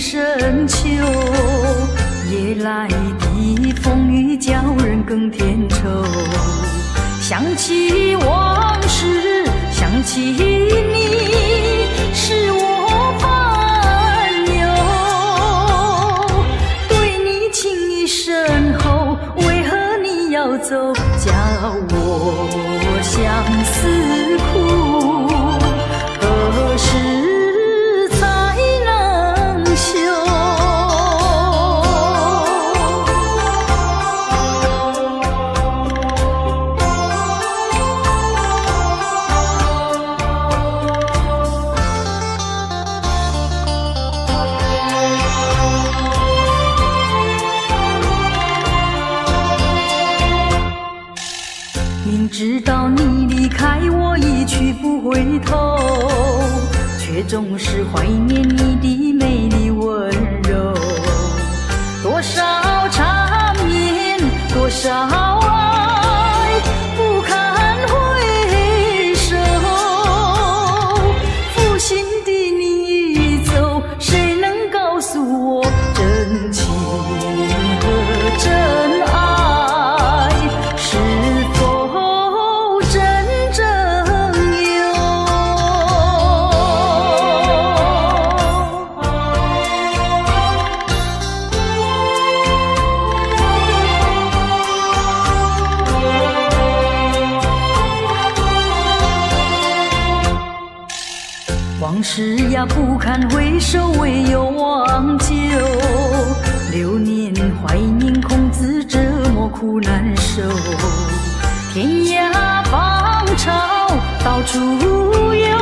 深秋，夜来的风雨叫人更添愁。想起往事，想起你，使我烦忧。对你情意深厚，为何你要走？叫我相思苦，何时才能休？明知道你离开我一去不回头，却总是怀念你的美丽温柔。多少缠绵，多少爱，不堪回首。负心的你已走，谁能告诉我真情和真爱是否真正有？往事呀不堪回首，唯有忘旧。流年怀念，空自折磨苦难受。天涯芳草到处有，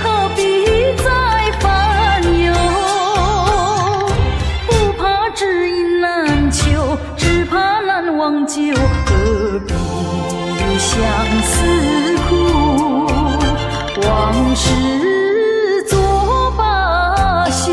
何必再烦忧？不怕知音难求，只怕难忘旧。何必相思苦？往事作罢休。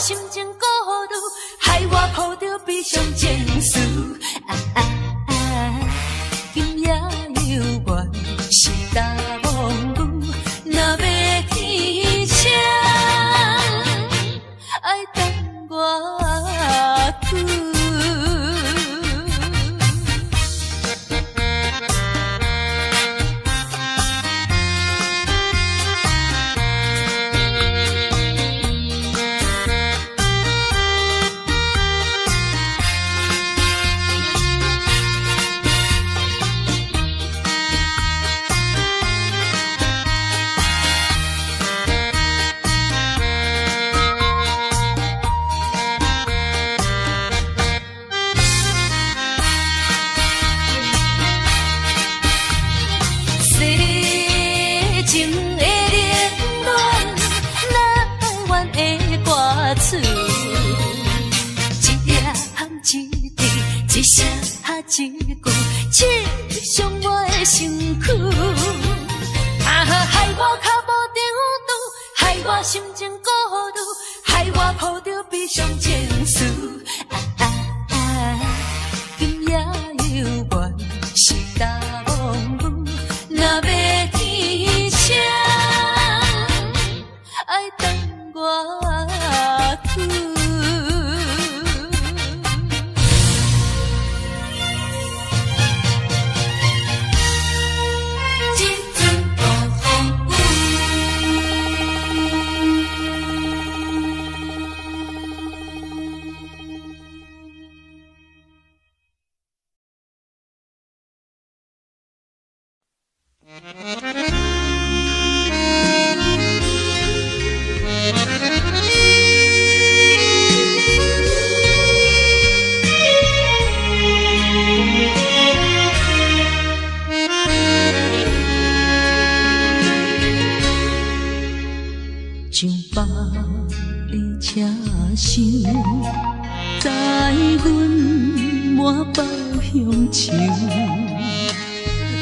心情孤独，害我抱着悲伤情绪。今夜有缘是大梦女，若要天星，爱等我久。一句刺伤我的身躯，害我脚步中途，害我心情孤独，害我抱着悲伤情绪。今夜有缘是大梦女，若要天星，爱等我久。上北的车厢，载阮满北乡愁，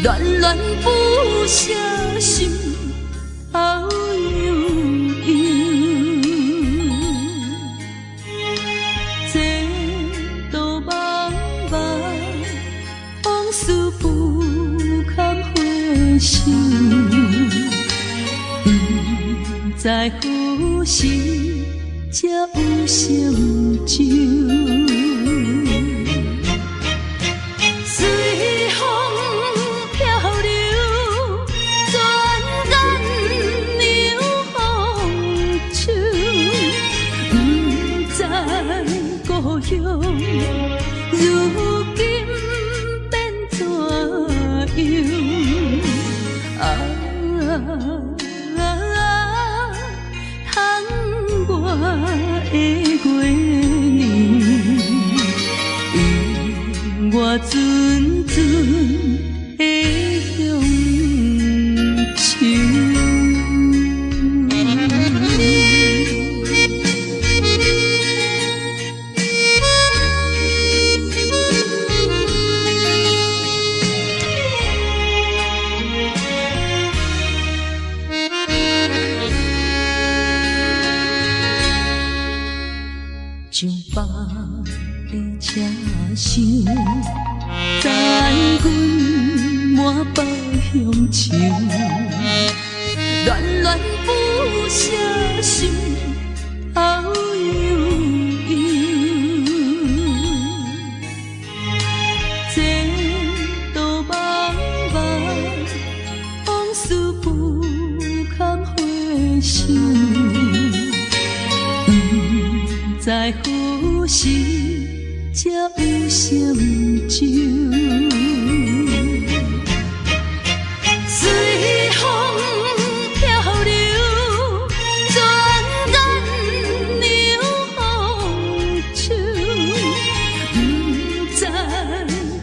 恋恋不舍心好悠悠，这道茫茫往事不堪回首。在何时才有成就？随风漂流，转眼流风手。不知故乡如今变怎样？我的月年，我阵阵的乡愁。上北的车厢，载阮满北乡愁，恋恋不舍心好悠悠，这道茫茫往事不堪回首。在何时才有成就？随风漂流，转眼流风手。不知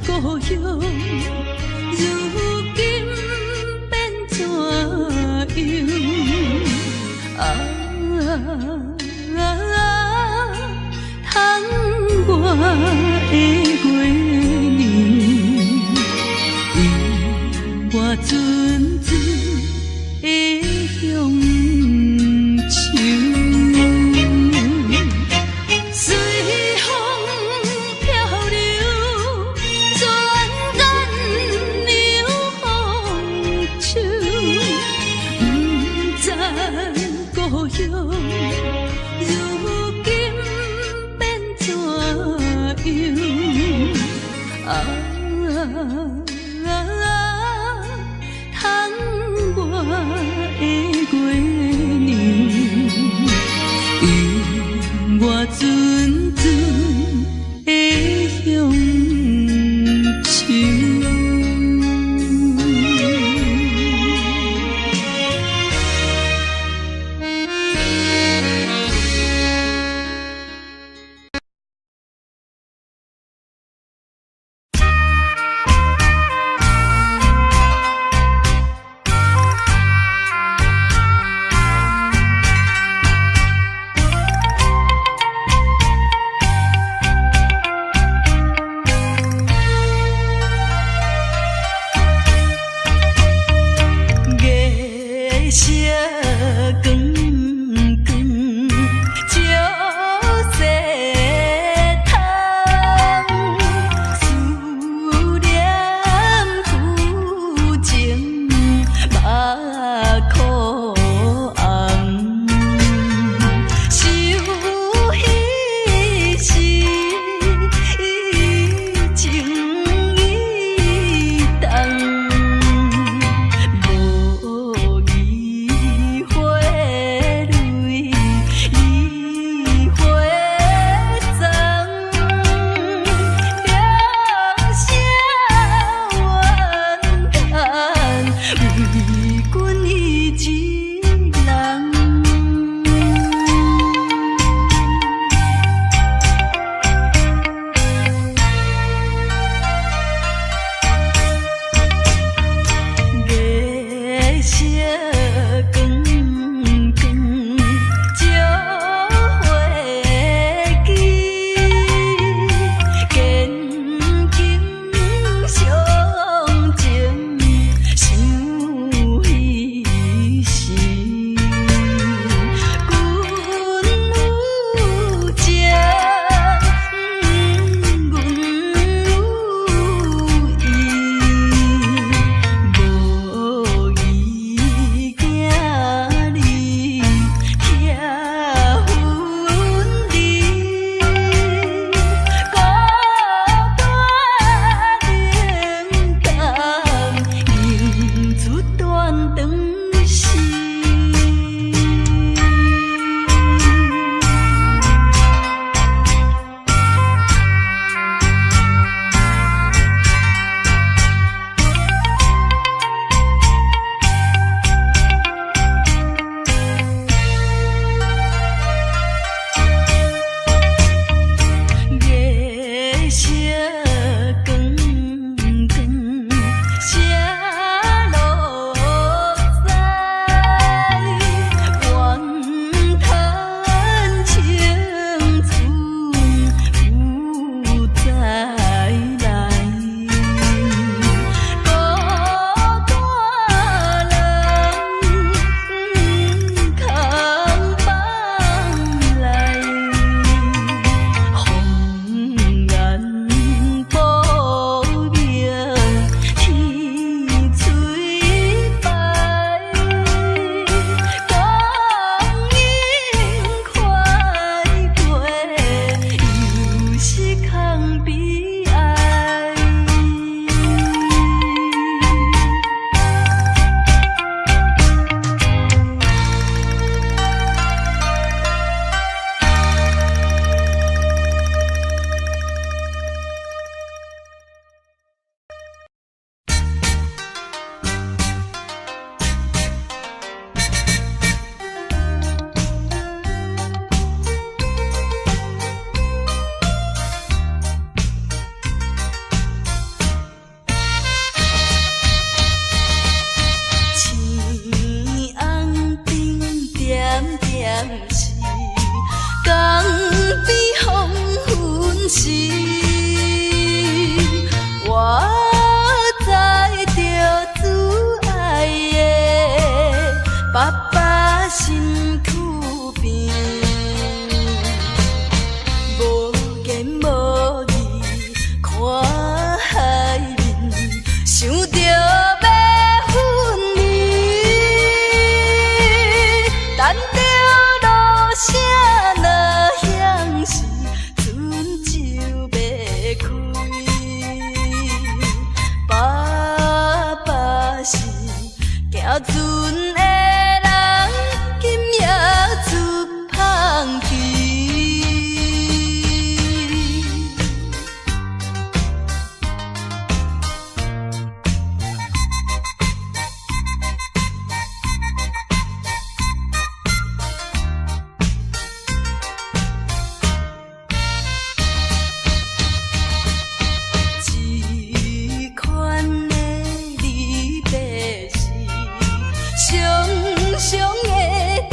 故乡如今变怎样？我的月年，我阵阵的乡愁。时，我知着自爱的爸爸身躯边，无言无语看海面，想着要分离，等着落声若响时，船就要开。爸爸是行船的人，今夜出芳气。这款的离别是常常的代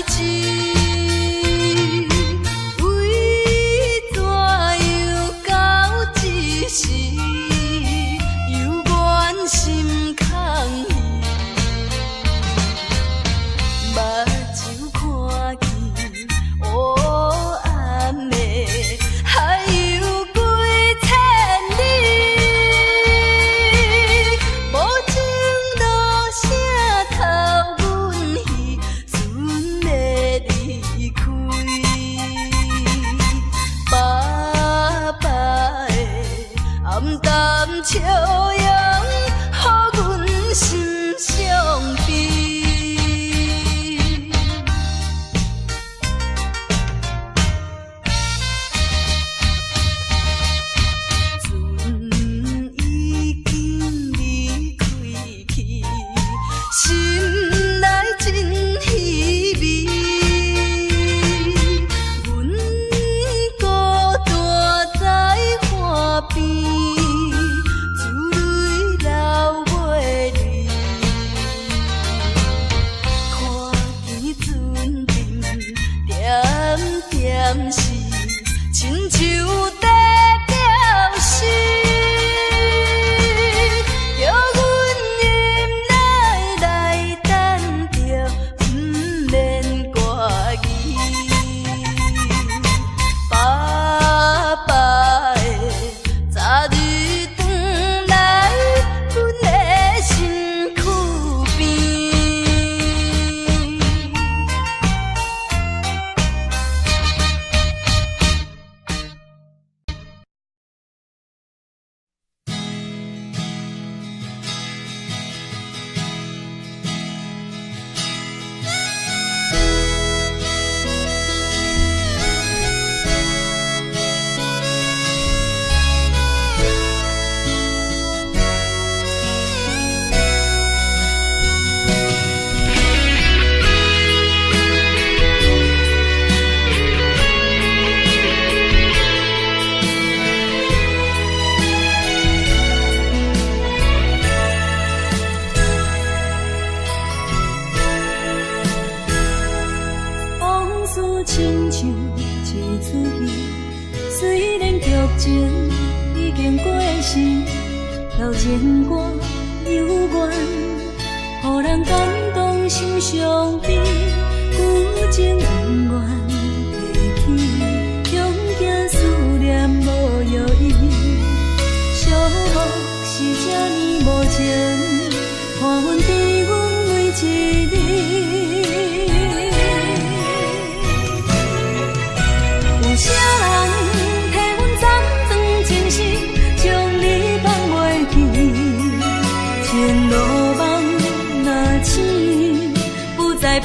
志，为怎样到这时，犹原心空虚，目睭看见黑暗的海有几千里，无情落声透阮戏，船要离开。爸爸的暗淡笑容，予阮心伤悲。船已经离开去，心内真稀微。阮孤单在岸边，珠泪流袂离。看见船灯点点是，亲像在表示，叫阮忍耐来等着，不免挂疑。爸爸的早日转来，阮的身躯边。往事亲像一出戏，虽然剧情已经过时，老情歌犹原，予人感动心伤悲。旧情永远提起，强行思念无药医，寂寞是这呢无情，看阮伫阮每一日。有啥人替阮暂断情丝，将你放袂记？前路梦若醒，不再徘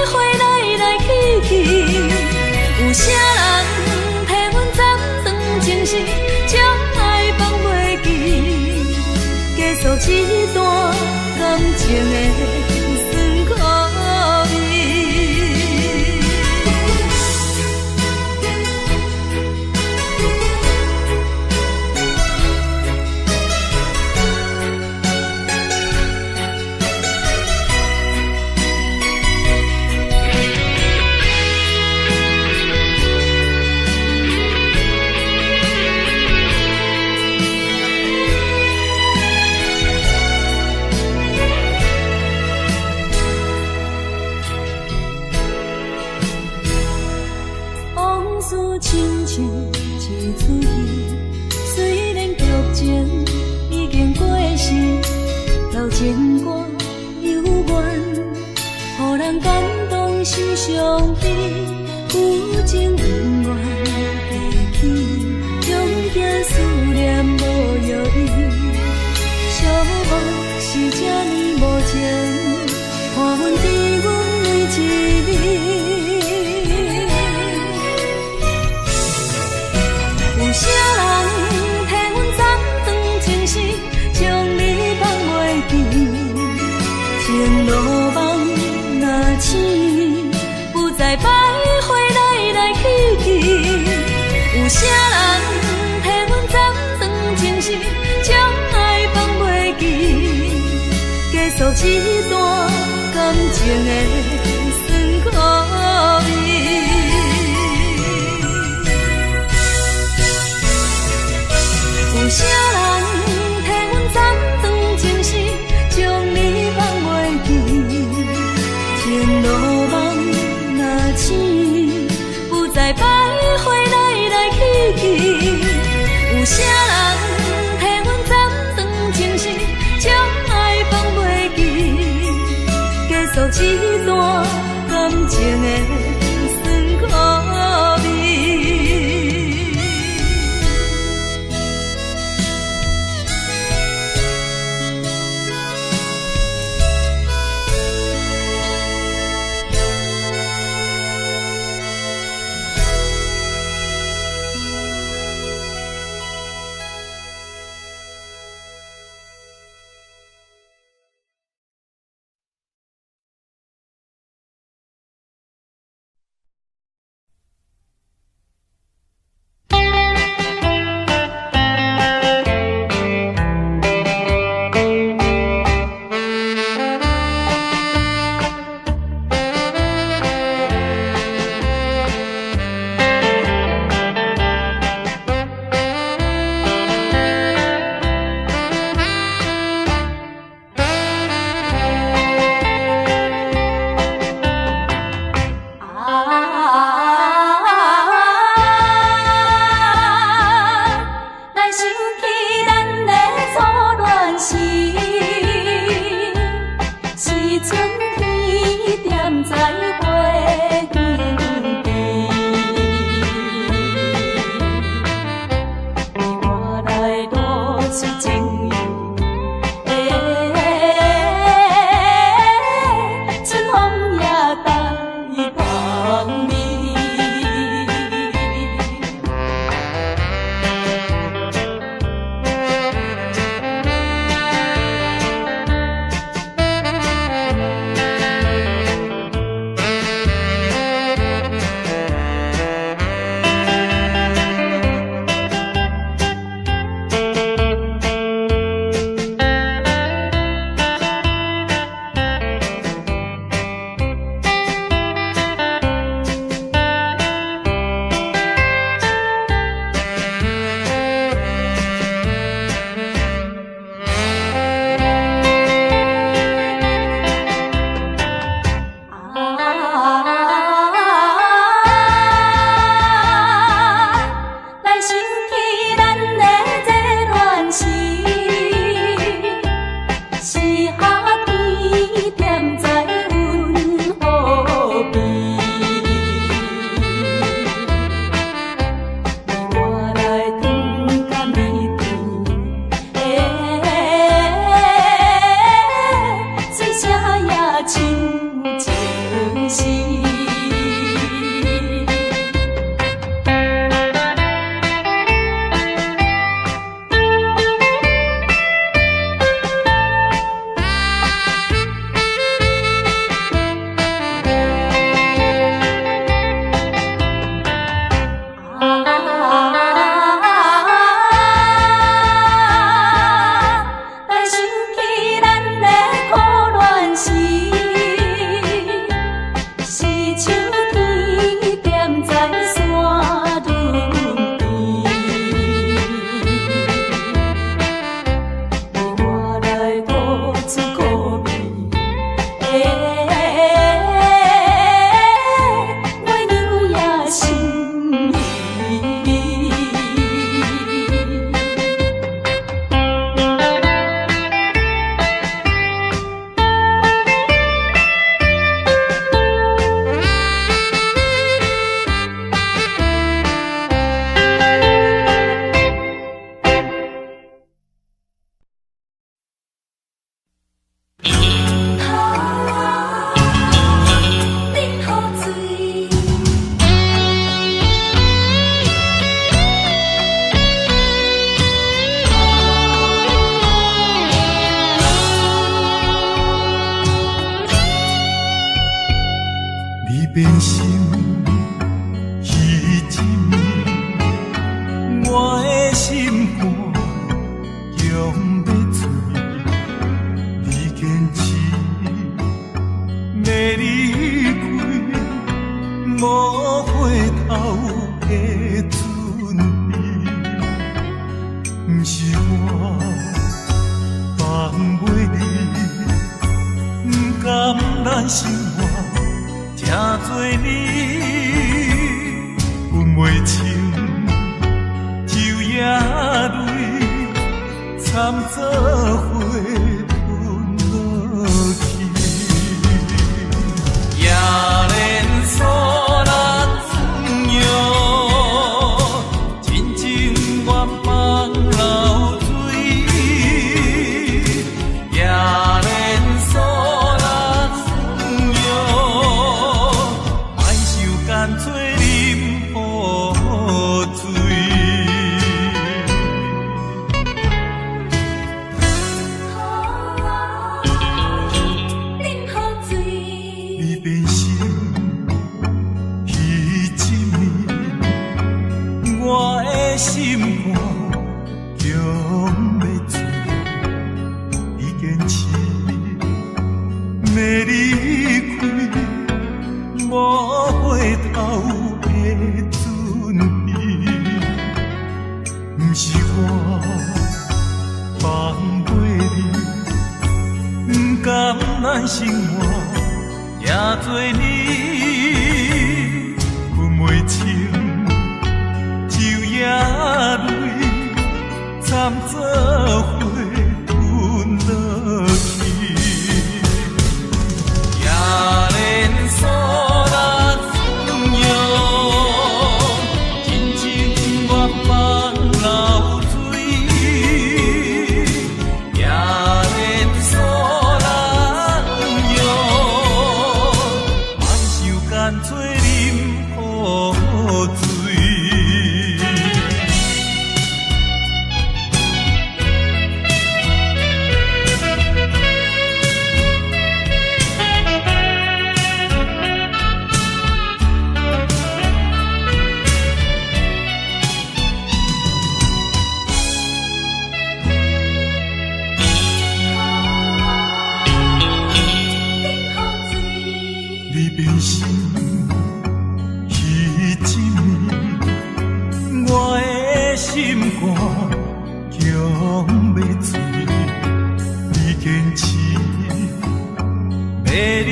徊来来去去。有啥人替阮暂断情丝，将爱放袂记？结束一段感情的酸苦味。出去，虽然剧情已经过时，老情歌犹原，予人感动心伤悲，有情永远记起，用行思念无药医，寂寞是这呢无情，看阮伫阮每一日。有啥人替阮暂断情丝，将你放袂记？情路梦若醒，不再徘徊来来去去。有啥人替阮暂断情丝，将爱放袂记？结束这段感情的酸苦味。有啥人替阮暂断情丝，将你放袂记？情路梦若醒，不再徘徊来来去去。有啥人替阮暂断情丝，将爱放袂记？结束这段感情的酸苦味。变心，彼一暝，我的心肝强要碎，你坚持要离开，无回头的准备，不是我放袂你，不甘咱生活听做你，阮袂清就也泪惨做伙吞落去，也连锁人用真情愿放流水，也连锁人用莫受干脆啉雨水。你变心，彼一暝，我的心肝强要碎，你坚持要离开，无回头的准备，不是我放袂你，不甘咱生活也做你，阮袂清就也泪惨做伙吞落去，也连锁人用真情愿放流水，也连锁人用莫受干脆啉雨水。你变心，彼一暝，我的心肝强要碎，你坚持要离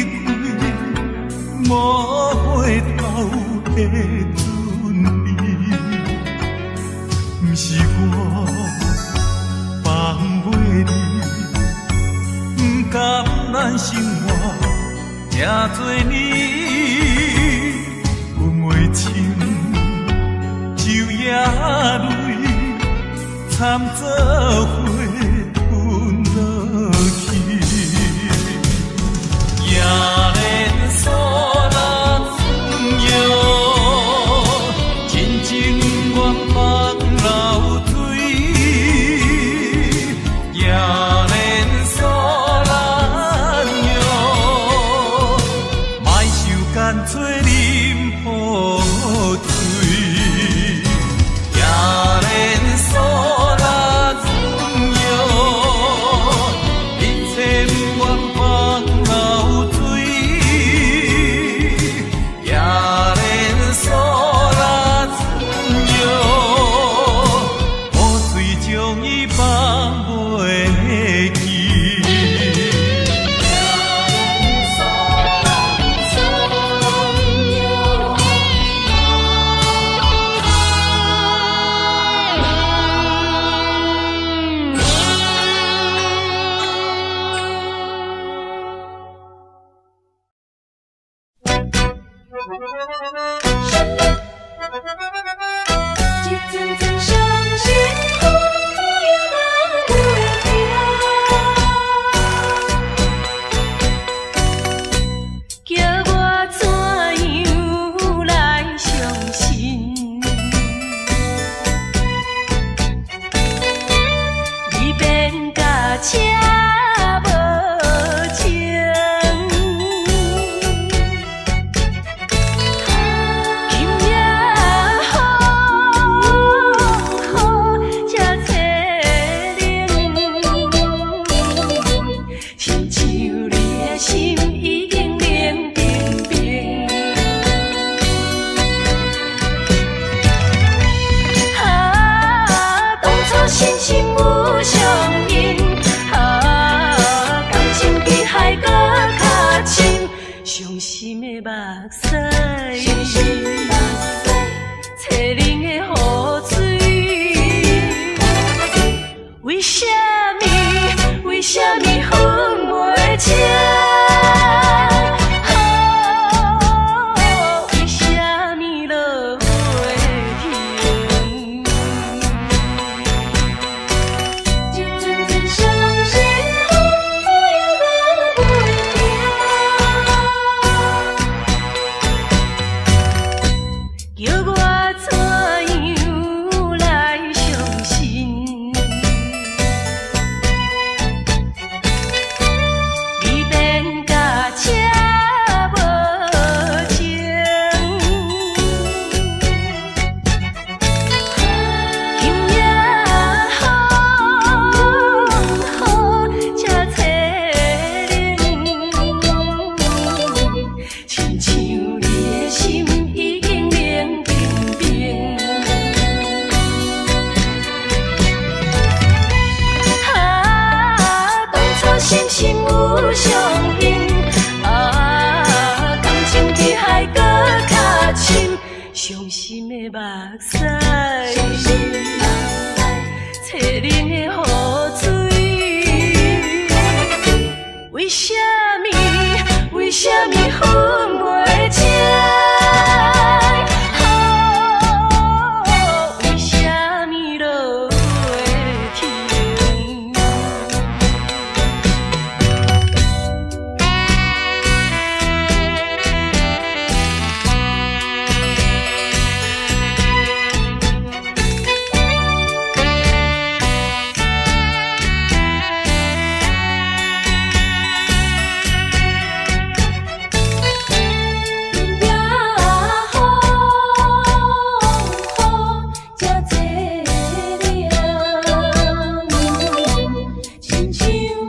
开，无回头的准备，不是我放袂你，不甘咱生活听做你，阮袂清就也泪惨做伙吞落去，也连锁人用真情愿放流水，也连锁人用莫受干脆啉雨水，也连锁人用一切不愿放流水，也连锁人用雨水将伊放袂记。一阵阵伤心风也难袂停，叫我怎样来相信？你变甲车无情。青冷的雨水，为什么分袂清？为什么落花停？一阵阵伤心风，左右来袂停，叫我怎样来相信？你变甲车无情，今夜风这凄冷，亲像你的心已经冷冰冰。当初心心有相印，感情比海搁较深，伤心的目屎，青冷的雨水，为什么分袂清？为什么落花停？夜风这凄凉，亲像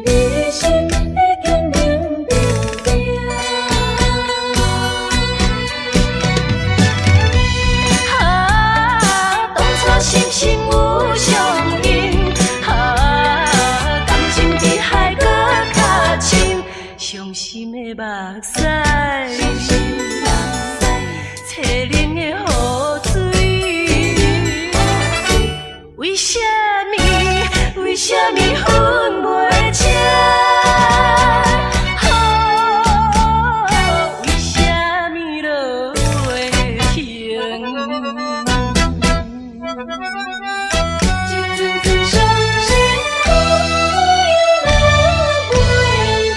你心已经冷冰冰。当初心心有相印，感情比海搁较深，伤心的目屎，青冷的雨水，为什么分袂清？为什么落花停？一阵阵伤心风，左右来袂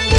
停。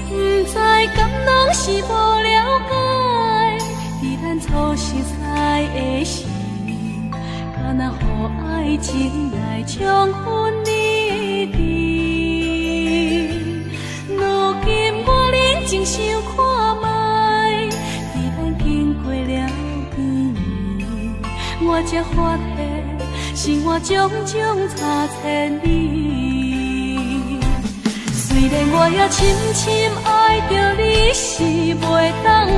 不知敢拢是无了解，伫咱初识在的时，敢若予爱情来冲昏你智。如今我认真想看觅，伫咱经过了几年，我才发现生活种种差千里。虽然我也深深爱着你，是袂当予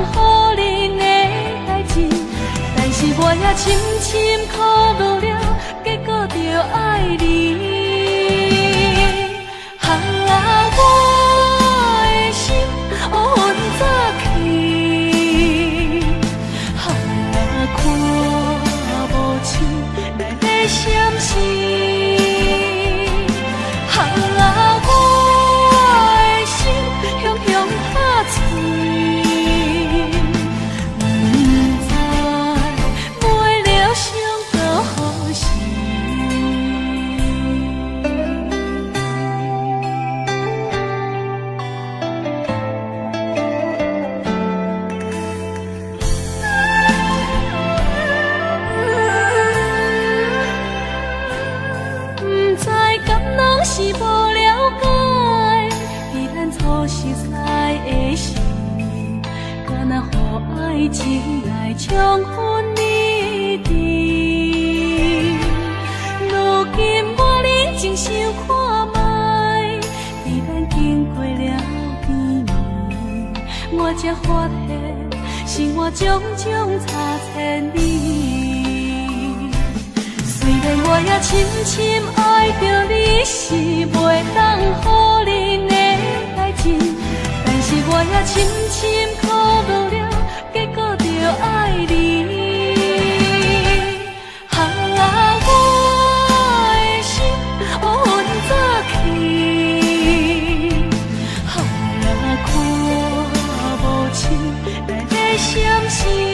人的代志，但是我也深深苦恼了，结果着爱你。我的心乌云早起，看无像来的闪失。是无了解，伫咱初识的时，敢若予爱情来冲昏你智。如今我认真想看卖，伫咱经过了几年，我才发现生活种种差千里。虽然我也深深爱着你，是袂当予人的代志，但是我也深深苦恼了，结果着爱你。我的心乌云早起，看无清内的闪烁。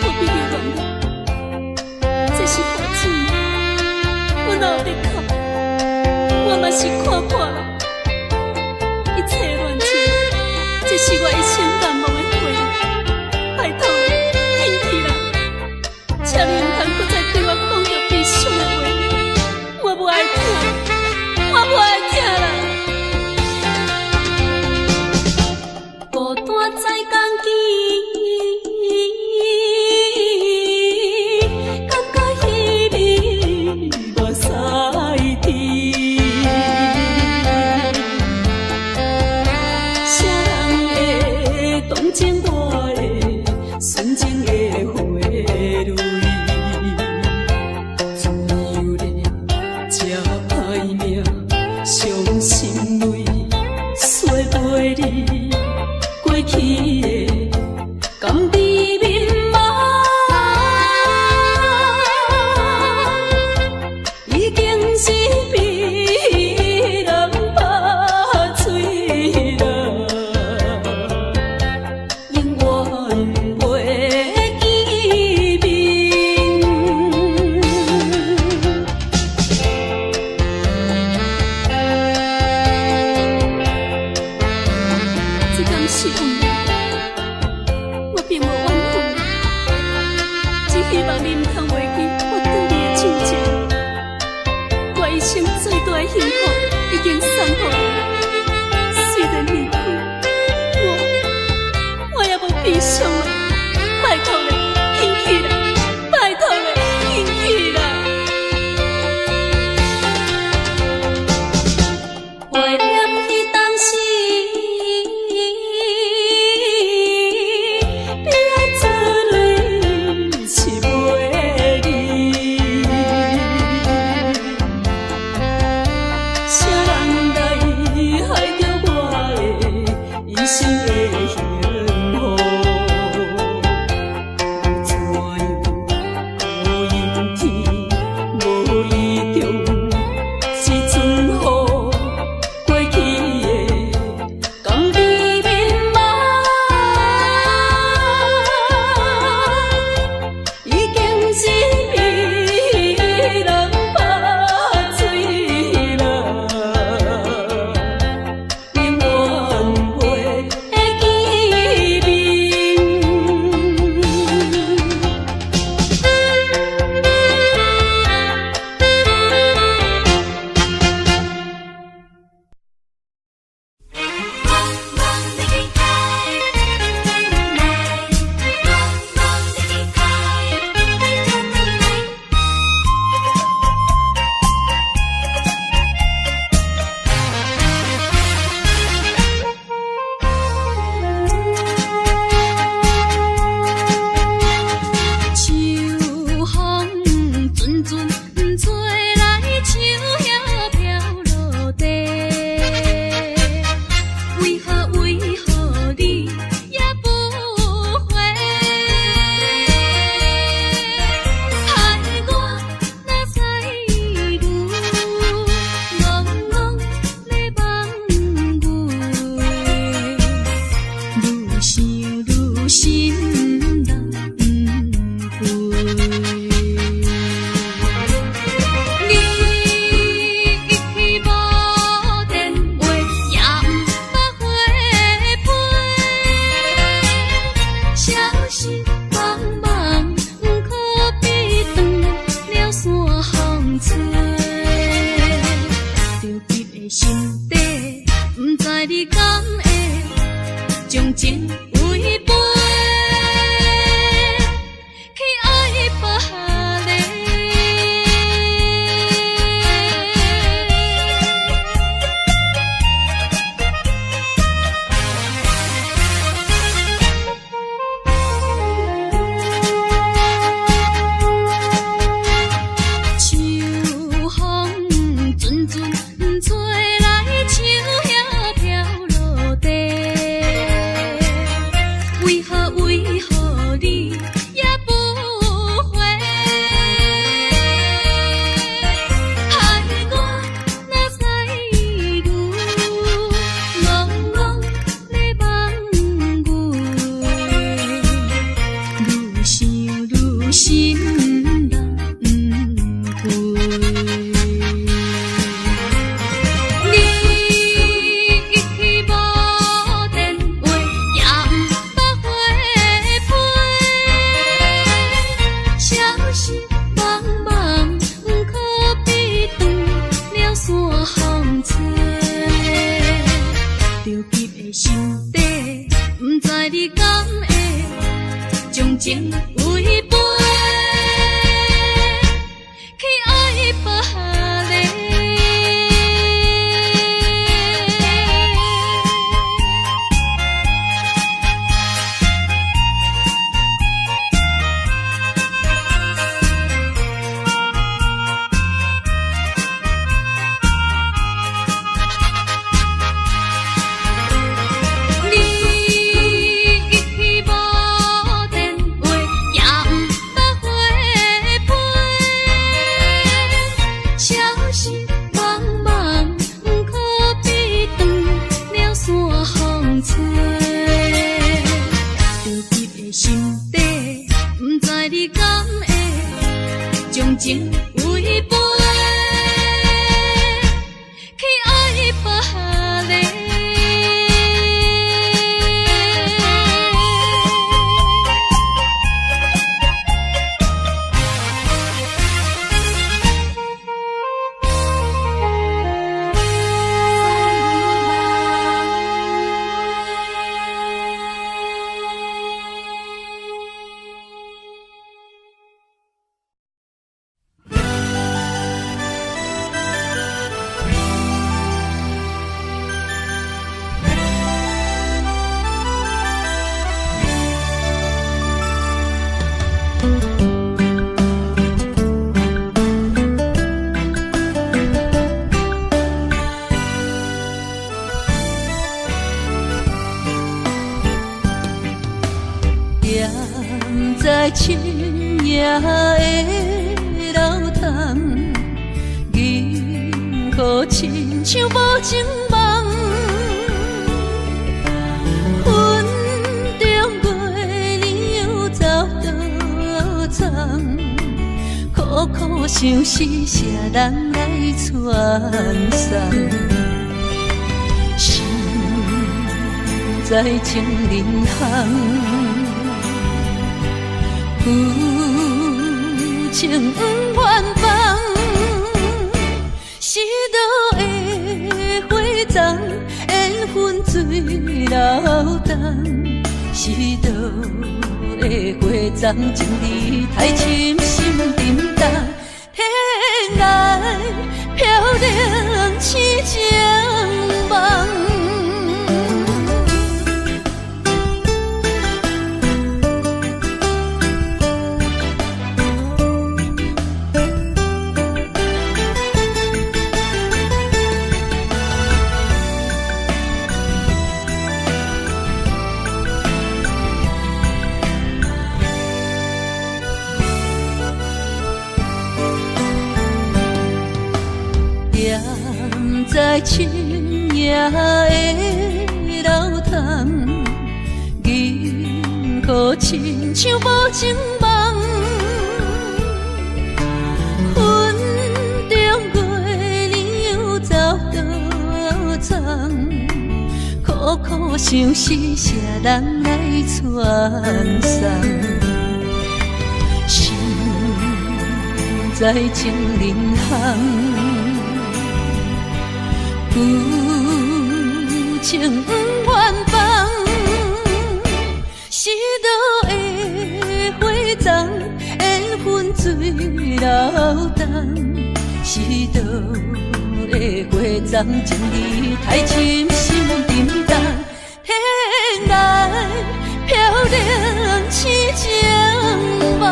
何必要原谅？这是雨水，我哪有得哭？我嘛是看破了，一切乱情，这是我一生难忘的回忆。拜托你，紧去啦！请你唔通搁再对我讲着悲伤的话，我无爱听，我无爱听啦。孤单在江边，感觉稀微目屎滴。谁人会同情我的纯情的花蕊？自由的这歹命，伤心泪洗袂离。过去的甘甜蜜码，已经是被人拍碎了，永远袂记面。这敢是有？我并无怨恨，只希望你唔通忘记我对你的真情。我一生最大的幸福已经送予你，虽然离开，我也无悲伤了。拜托你，紧去啦！拜托你，紧去啦！怀念你当时。吹来树叶飘落地。心人不回。你无电话，也毋捌回批，消息茫茫，毋可比断了山风吹。着急的心底，毋知你敢会将情违背，去爱别个。将情违背，去爱别个。在深夜的楼堂，银河亲像无情梦，云中月亮又走倒藏，苦苦相思谁人来传送？心在情人行。有情不愿放，是倒的花丛，缘分水流动。是倒的花丛，情义太深，心沉重。天涯飘零痴情梦。在深夜的楼堂，银河亲像无情梦，云中月亮又走倒藏，苦苦相思谁人来传送？心在情人行。有情不愿放，是倒的花丛，缘分水流动。是倒的花丛，情义太深，心沉重。天涯飘零痴情梦。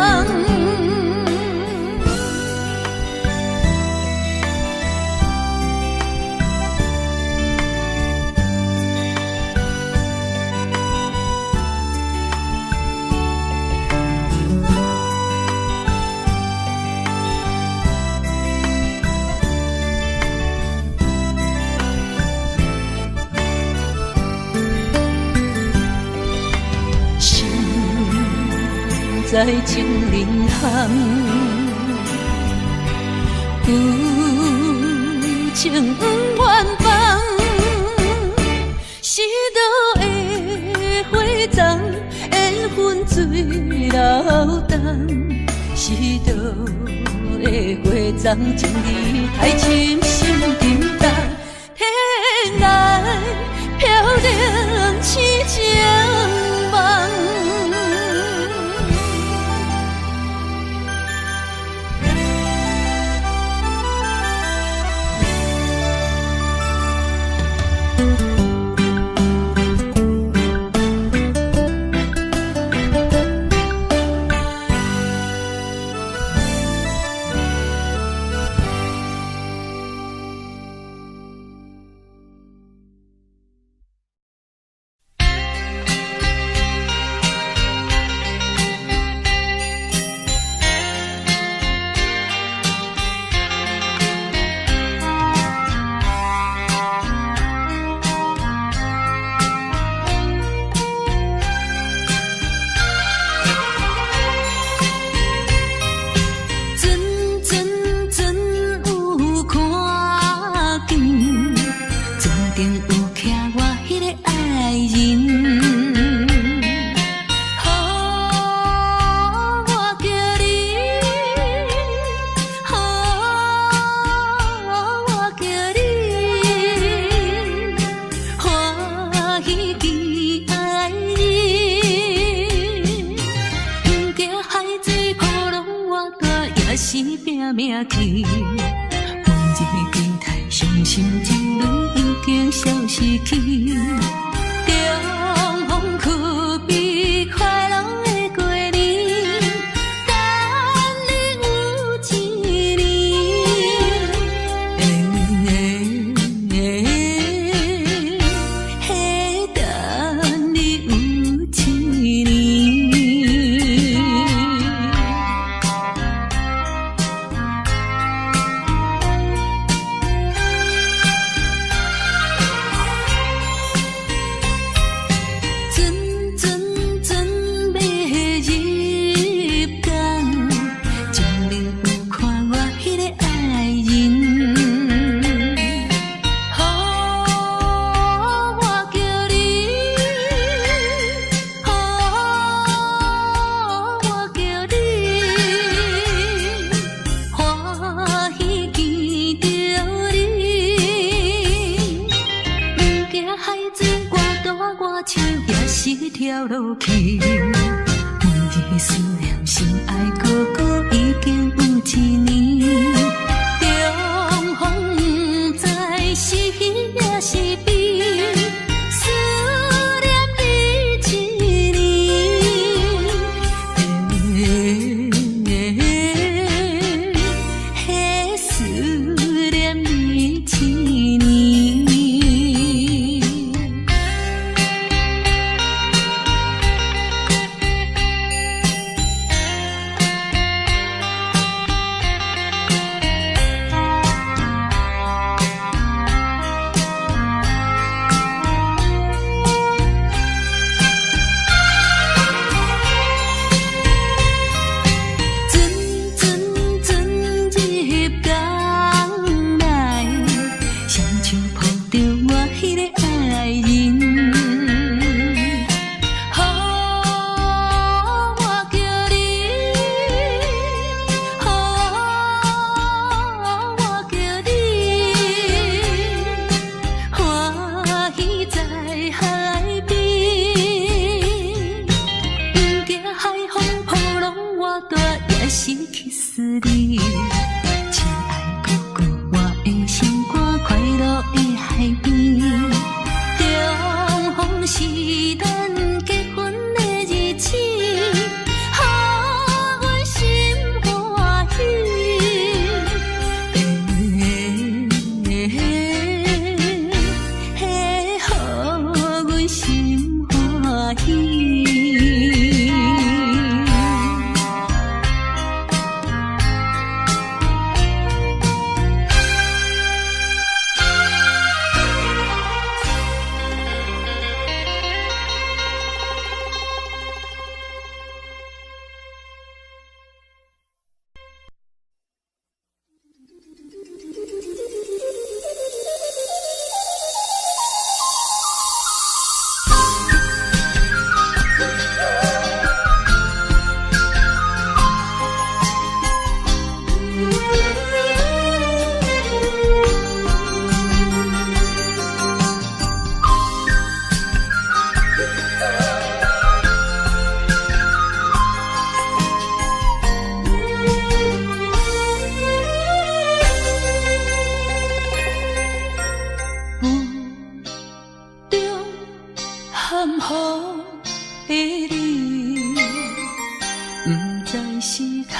心在情人行，有情不愿放，是倒的花丛，缘分水流动，是倒的花丛，情义太深心沉重，天来飘零痴情梦。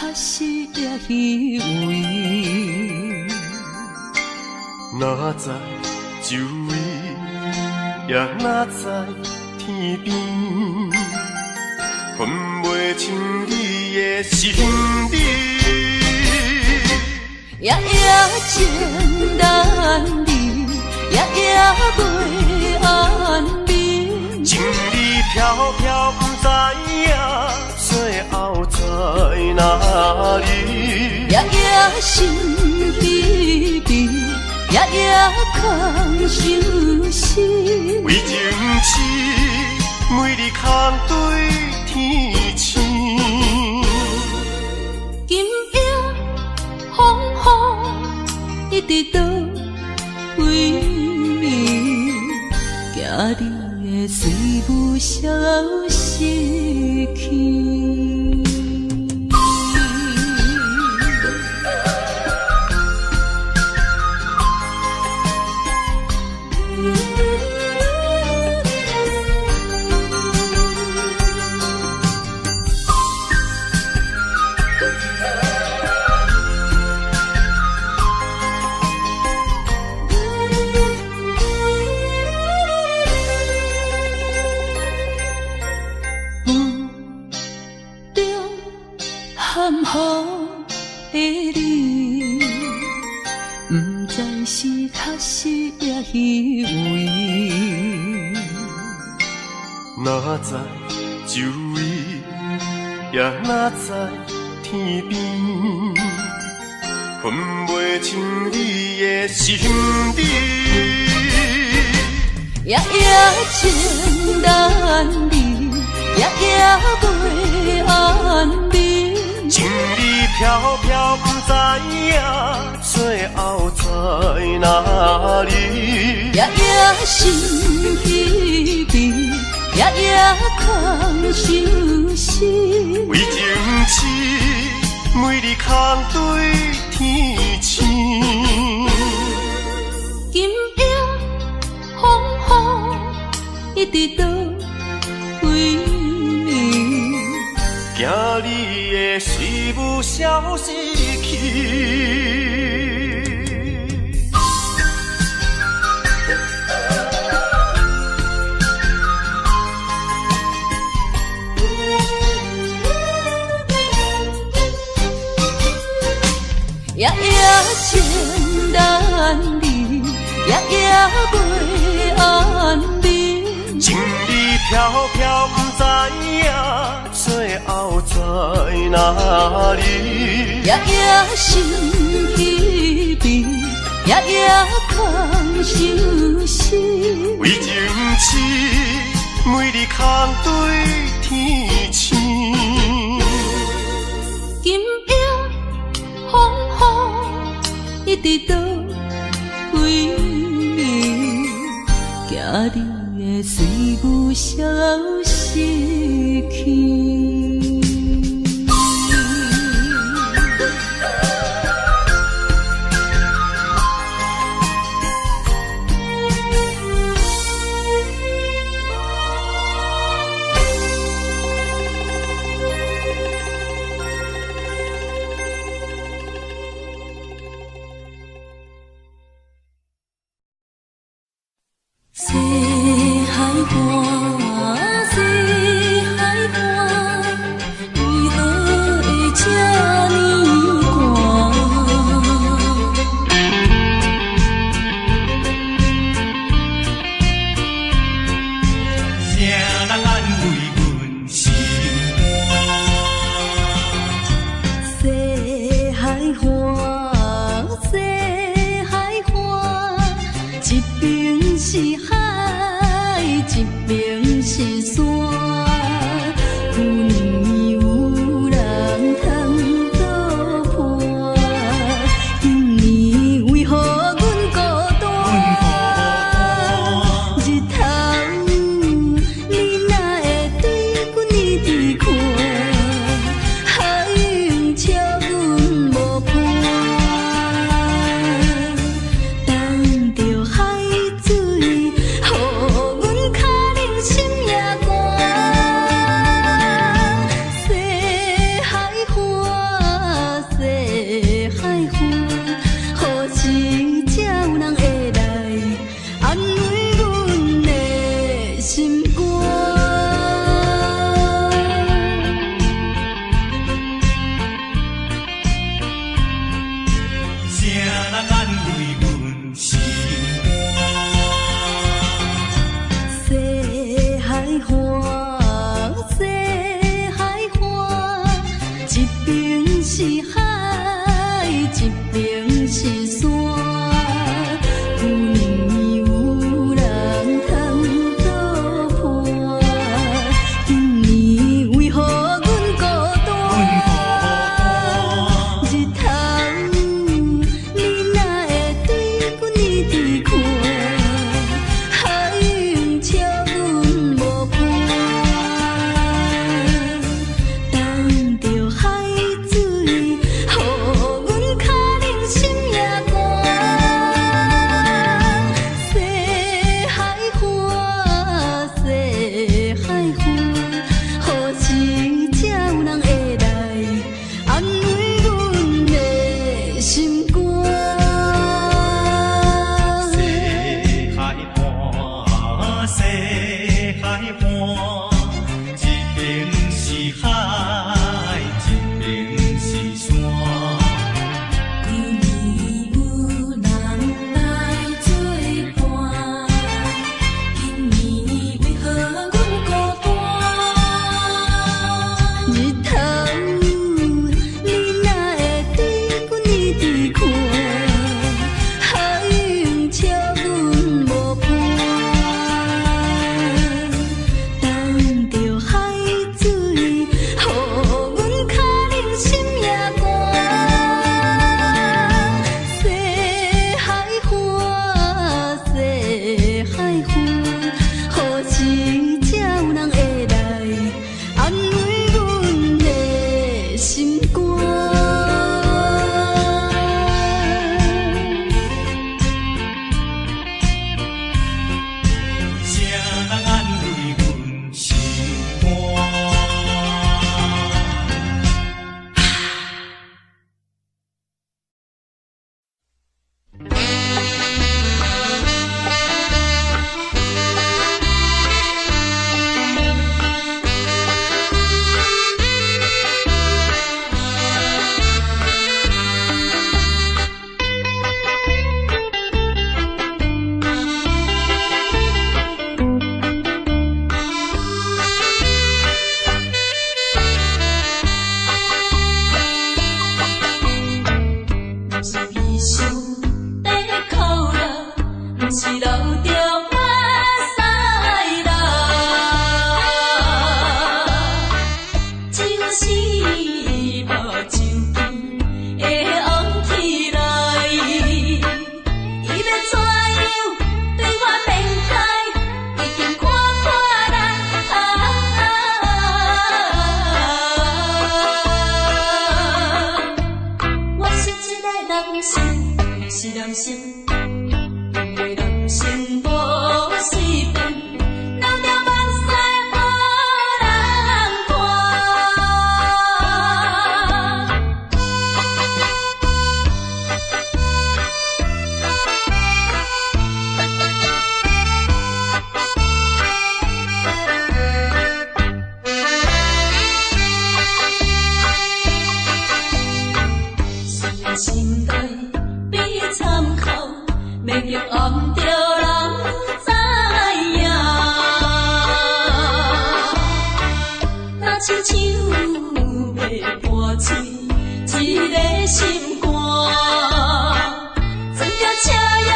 确实也虚伪。哪知周围，也哪知天边，分袂清你的心理。夜夜情难离，夜夜袂安眠。情意飘飘，不知影最后在哪里。夜夜心稀微，夜夜空相思。为情痴，每日空对天星。今夜风雨一直到为暝，惊你的随不消失去。含糊的你，不知是确实也虚伪。哪知周围，也哪知天边，分袂清你的心理。夜夜情难离，夜夜袂安眠。情意飘飘，不知影最后在哪里。夜夜心稀微，夜夜空相思。为情痴，每日空对天星。今夜风雨一直到为暝，惊你的随不消失去。夜夜情难离，夜夜袂安眠。情意飘飘，不知影最后在哪里。夜夜心稀微，夜夜空相思。为情痴，每日空对天星。今夜风雨一直到为暝，惊你的随不消失去。西海岸，西海岸，一边是海，一边是山。有年有人通作伴，今年为何阮孤单？日头你哪会对阮一直看？海涌笑阮无伴。等着海水，予阮脚冷心也寒。西海岸，西海岸，何时才有人会来安慰阮的心肝？西海岸，西海岸，一边是海，一边是山。有年有人来作伴，今年为何阮孤单？日头你哪会对阮一直看？海涌笑阮无伴。等着海水，予阮脚冷心也寒。西海岸，西海岸，何时才有人会来安慰阮的心肝？谁人安慰阮心肝？是悲伤在哭了，不是流着眼屎啦。就是目睭边会红起来，伊要怎样对我面开，已经看破啦。我是一个人生，是人生，因为人生无随便，流着目屎予人看。是心内比参考，要叫暗着人知影。若亲像要破碎一个心肝，装着车样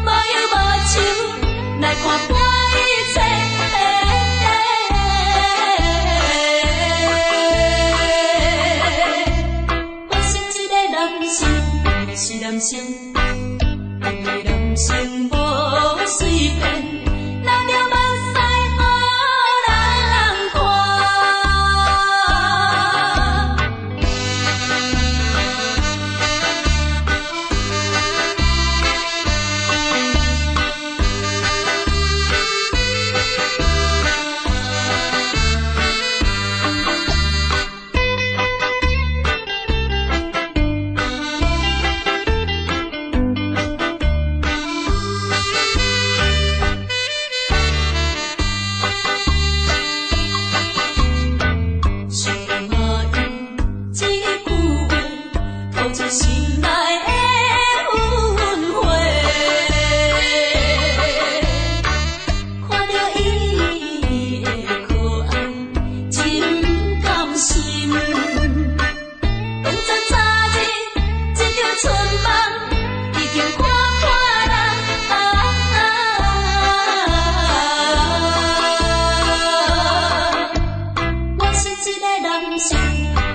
无忧无愁，来看破一切。我是一个人生，是人生，因为人生无随便，流着目屎予人看。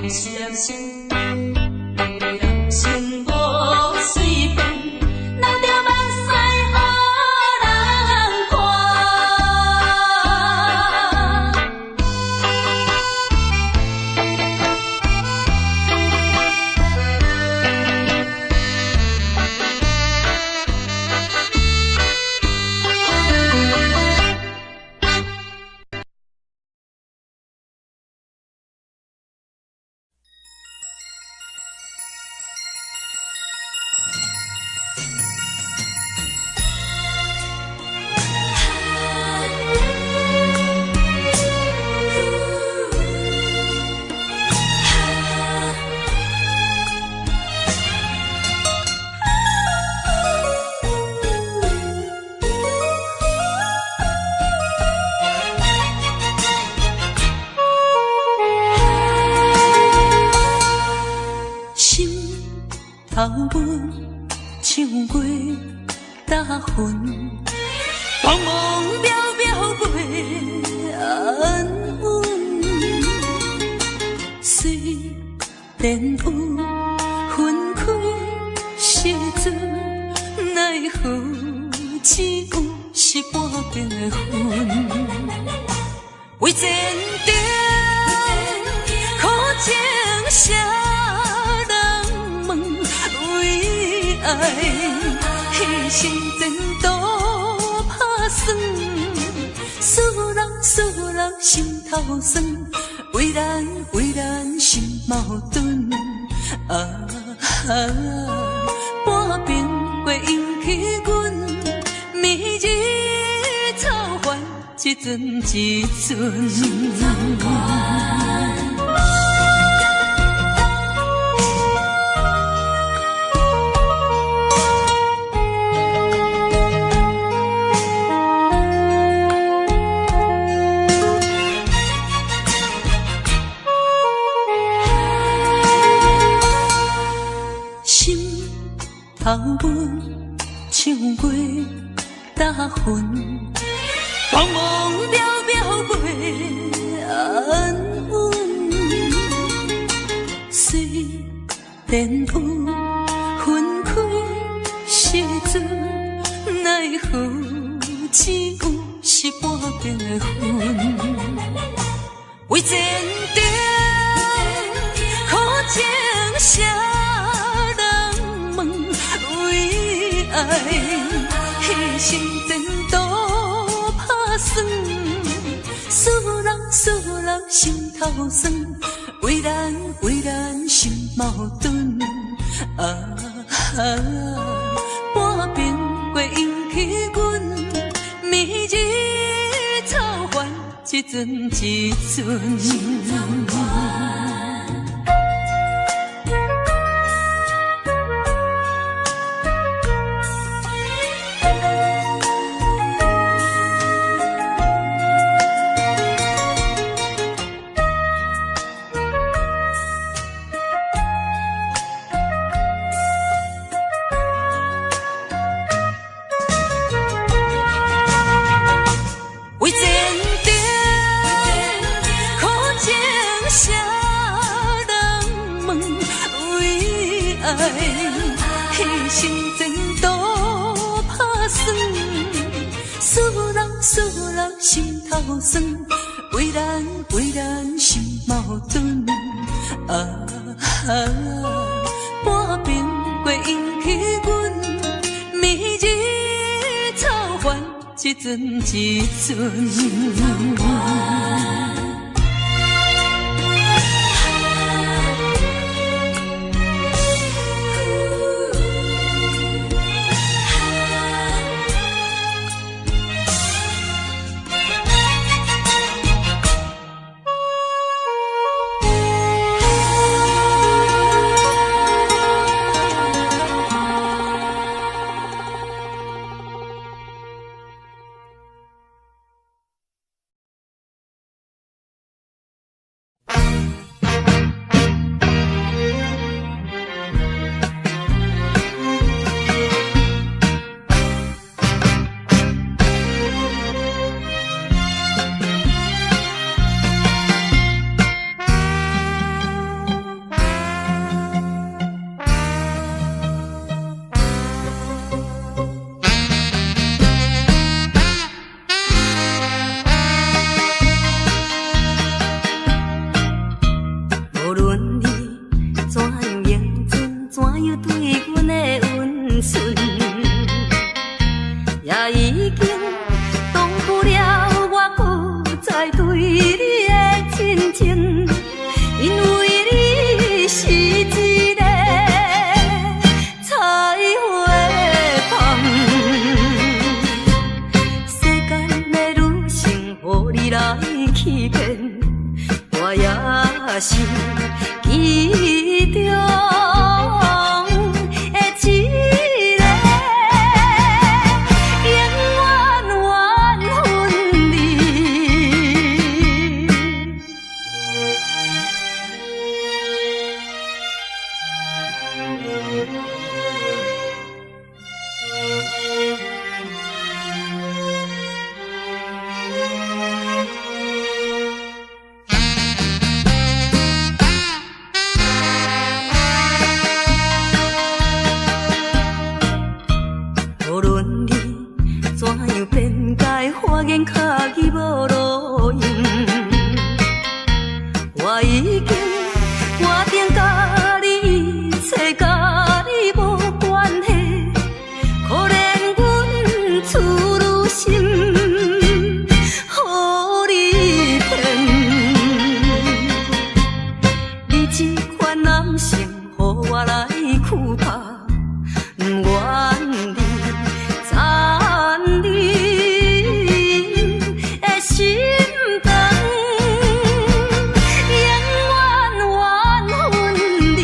是人生，人生无随便，难着目屎予人看。心头阮唱过大云，茫茫渺渺袂安稳。虽然有分开时阵，奈何只有是半边的云。为前程苦情谁人问？为爱牺牲前途打算，使人心头酸，为咱心矛盾。半边过引起阮暝日操烦，一阵一阵。心头阮唱过大云，茫茫渺渺袂安稳。虽然有分开时阵，奈何只有是半边的云。为前程苦情谁人问？为爱牺牲前途打算，使人心头酸，为咱心矛盾。半边过引起阮暝日操烦，一阵一阵。为前程苦情谁人问？为爱牺牲前途打算，使人心头酸，为咱心矛盾。半边过引起阮暝日操烦，一阵一阵。愿男性，予我来哭吧，不愿你残你的心肠，永远缘分你。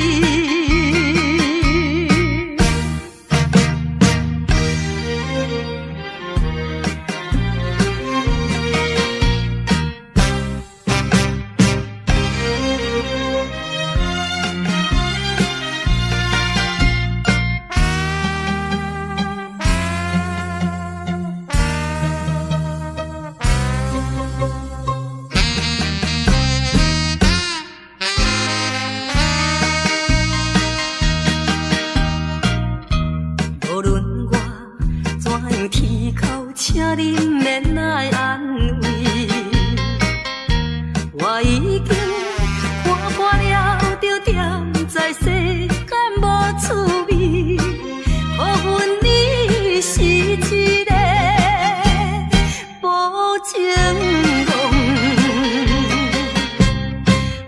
无论我怎样啼哭，请你免来安慰。我已经看破了，就踮在世间无趣味。可阮你是一个无情梦，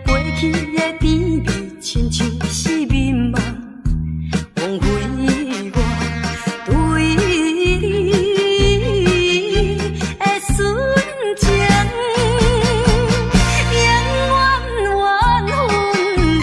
过去的甜蜜亲像是眠梦，枉费我对你的纯情，永远缘分你。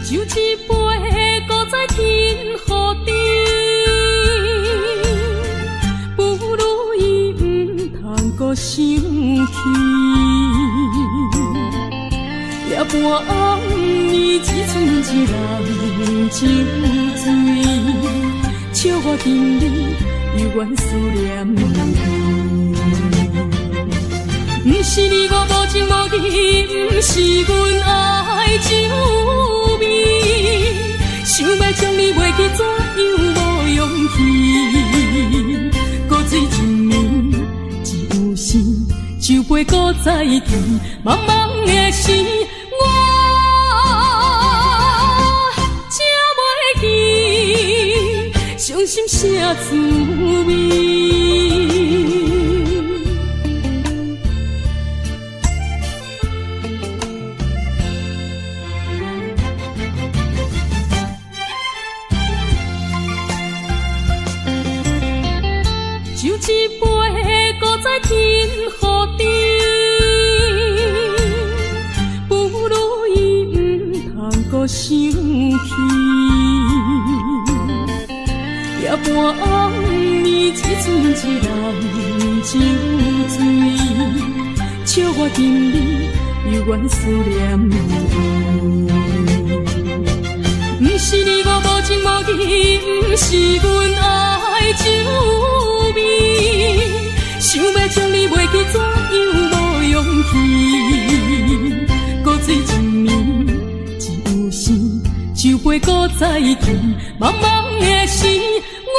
就一杯搁再天予你，不如伊毋通搁生气。夜半暗暝，只剩一人情醉，笑我今日犹原思念你。不是你我无情无义，不是阮爱酒味，想要将你袂记，怎样无勇气？搁水一暝，只有时，酒杯搁再甜，茫茫的时，我才袂记，伤心啥滋味？就一杯搁再天予你，不如伊毋通搁生气。夜半暗暝，只剩一人酒醉，笑我今日犹原思念你。不是你我无情无义，不是阮爱酒味，想要将你袂记，怎样无勇气？搁水一暝，只有时，酒杯搁再甜，茫茫的时，我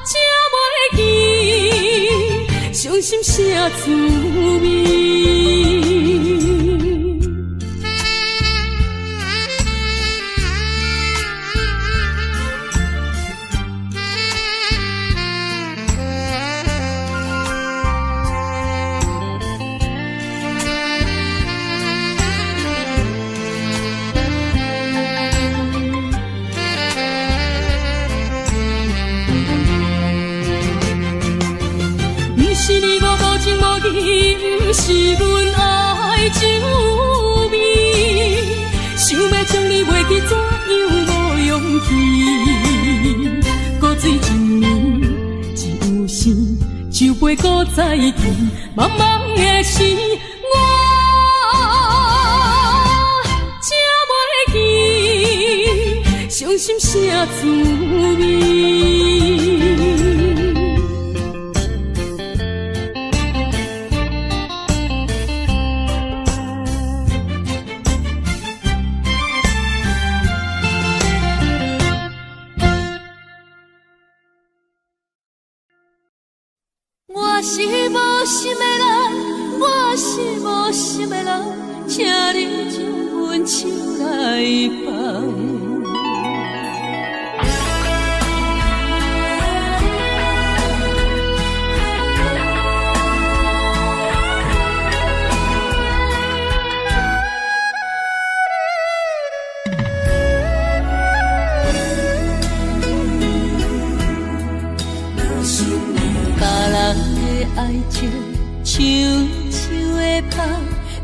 才袂记，伤心啥滋味？是你我无情无义，不是阮爱酒味，想要将你袂记，怎样无勇气？搁水一暝，只有时，酒杯搁再甜，茫茫的时，我才袂记，伤心啥滋味？我是无心的人，我是无心的人，请你将阮手来放。爱情像树的香，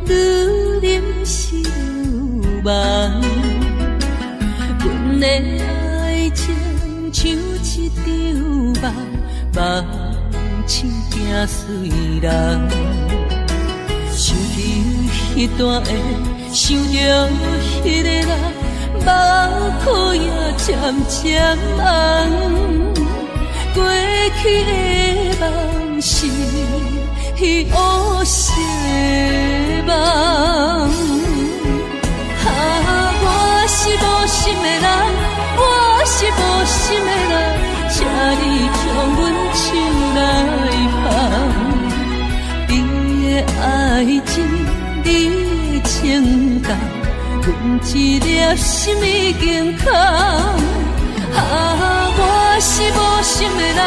愈啉是愈梦。阮的爱情像一场梦，梦醒惊碎人。想起迄段的，想着迄个人，目眶也渐渐红。过去的梦是乌色梦，我是无心的人，我是无心的人，请你将阮手来放。你的爱情，你的情感，阮一粒心已经空。我是无心的人，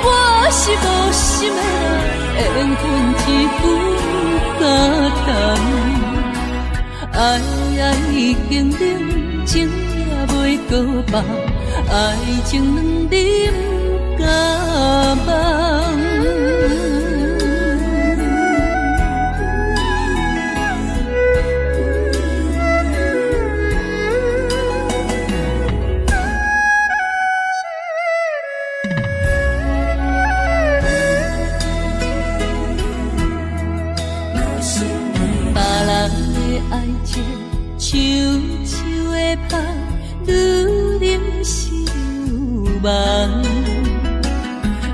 我是无心的人，缘分一句敢谈。爱已经冷，情也袂搁放，爱情两啉甲梦。爱情像树的香，愈啉是愈梦。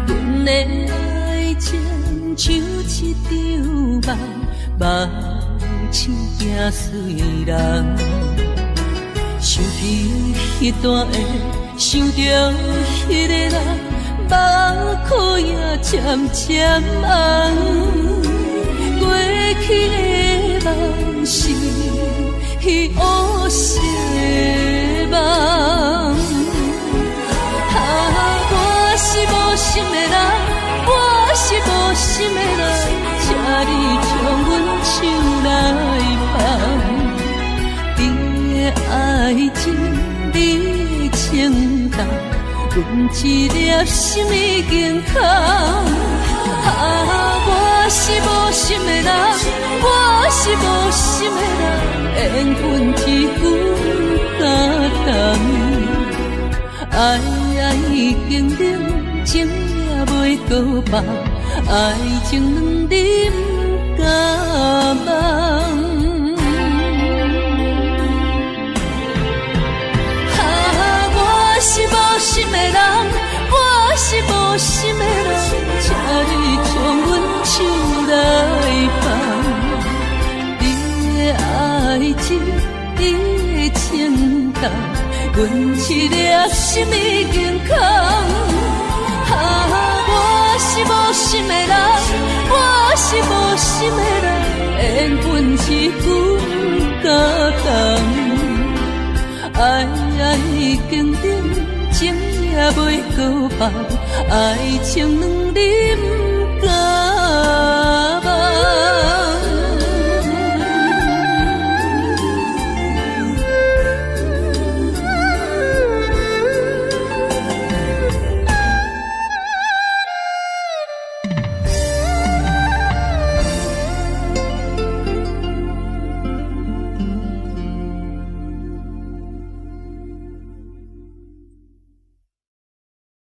阮的爱情像一场梦，梦醒惊碎人。想起迄段的，想着迄个人，目眶也渐渐红。过去的梦是乌色梦，我是无心的人，我是无心的人，请你将阮手来放。你的爱情，你的情感，阮一粒心已经空。我是无心的人，我是无心的人，缘分一句敢谈。爱已经冷，情也袂搁放，爱情两啉甲梦。我是无心的人，我是无心的人，请你将阮手来放。你的爱情，你的情感，阮一粒心已经空。我是无心的人，我是无心的人，缘分一句敢谈。爱已经冷，情也袂搁放，爱情两啉甲梦。